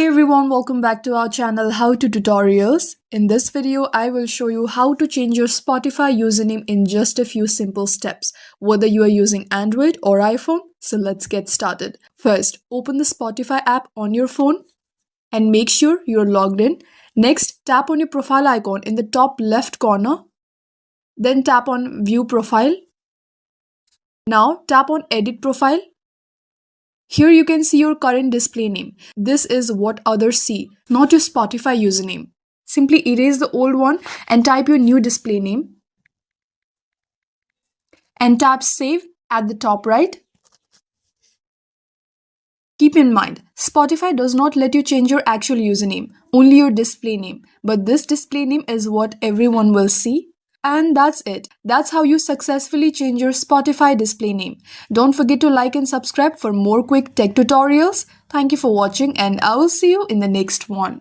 Hey everyone, welcome back to our channel How to Tutorials. In this video, I will show you how to change your Spotify username in just a few simple steps, whether you are using Android or iPhone. So let's get started. First, open the Spotify app on your phone and make sure you're logged in. Next, tap on your profile icon in the top left corner. Then tap on View Profile. Now tap on Edit Profile. Here you can see your current display name. This is what others see, not your Spotify username. Simply erase the old one and type your new display name. And tap Save at the top right. Keep in mind, Spotify does not let you change your actual username, only your display name. But this display name is what everyone will see. And that's it. That's how you successfully change your Spotify display name. Don't forget to like and subscribe for more quick tech tutorials. Thank you for watching and I will see you in the next one.